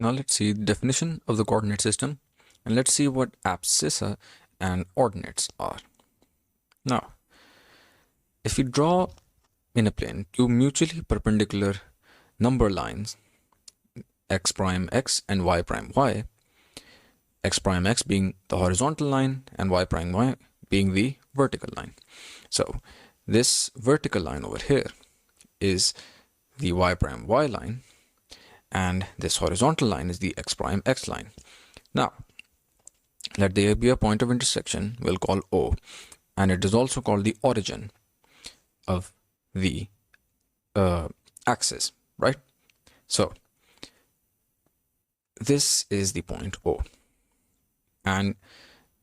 Now let's see the definition of the coordinate system, and let's see what abscissa and ordinates are. Now, if you draw in a plane two mutually perpendicular number lines, x prime x and y prime y, x prime x being the horizontal line and y prime y being the vertical line. So this vertical line over here is the y prime y line, and this horizontal line is the x prime x line. Now, let there be a point of intersection we'll call O, and it is also called the origin of the axis, right? So this is the point O, and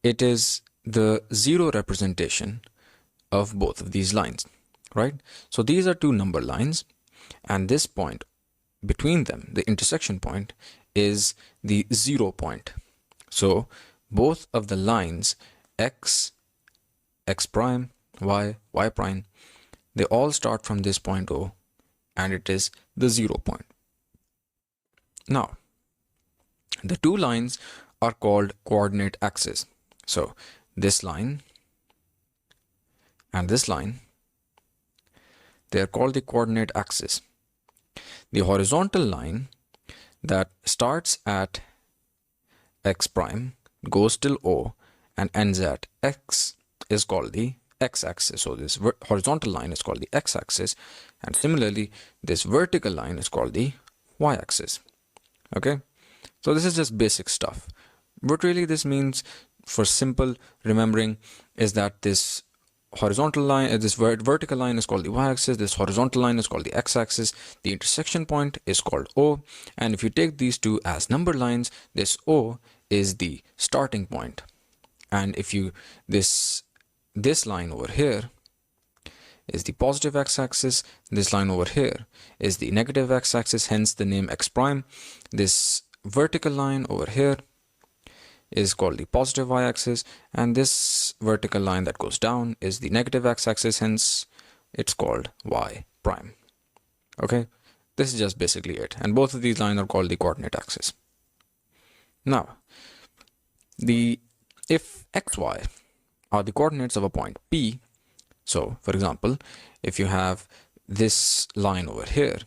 it is the zero representation of both of these lines, right? So these are two number lines, and this point between them, the intersection point, is the 0 point. So both of the lines x, x prime, y, y prime, they all start from this point O, and it is the 0 point. Now, the two lines are called coordinate axes. So this line and this line, they are called the coordinate axis. The horizontal line that starts at x prime, goes till O, and ends at x is called the x-axis. So this horizontal line is called the x-axis, and similarly this vertical line is called the y-axis. Okay, so this is just basic stuff. What really this means for simple remembering is that this horizontal line, this vertical line is called the y-axis, this horizontal line is called the x-axis, the intersection point is called O, and if you take these two as number lines, this O is the starting point. And if you, this line over here is the positive x-axis, this line over here is the negative x-axis, hence the name x prime. This vertical line over here is called the positive y-axis, and this vertical line that goes down is the negative x-axis, hence it's called y prime. Okay, this is just basically it, and both of these lines are called the coordinate axis. Now, if xy are the coordinates of a point P, so for example, if you have this line over here,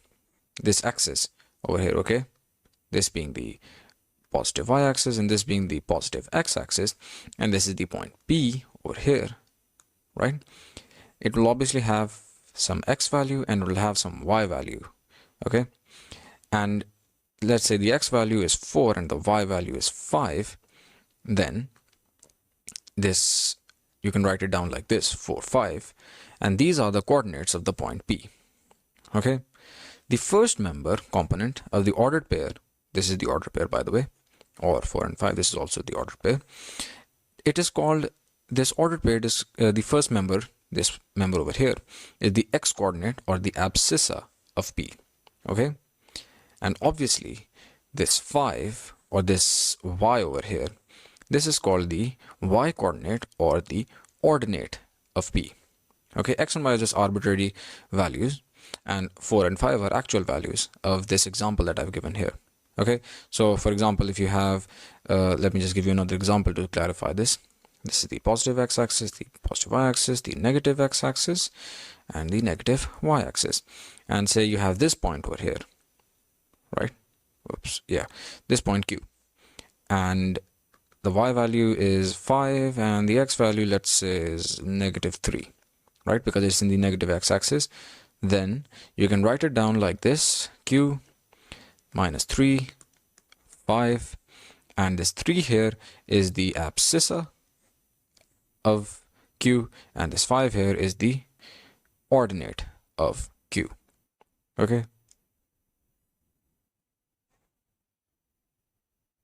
this axis over here, okay, this being the positive y-axis and this being the positive x-axis, and this is the point P over here, right? It will obviously have some x value and it will have some y value, okay? And let's say the x value is 4 and the y value is 5, then this, you can write it down like this, 4, 5, and these are the coordinates of the point P, okay? The first member component of the ordered pair, this is the ordered pair by the way, or 4 and 5, this is also the ordered pair. It is called, this ordered pair is the first member, this member over here, is the x coordinate or the abscissa of P, okay? And obviously this 5 or this y over here, this is called the y coordinate or the ordinate of P, okay? X and y are just arbitrary values, and 4 and 5 are actual values of this example that I've given here. Okay, so for example, if you have, let me just give you another example to clarify this. This is the positive x-axis, the positive y-axis, the negative x-axis, and the negative y-axis. And say you have this point over here, right? Oops, yeah, this point Q. And the y value is 5, and the x value, let's say, is -3, right? Because it's in the negative x-axis. Then you can write it down like this, Q -3, 5, and this 3 here is the abscissa of Q, and this 5 here is the ordinate of Q. Okay,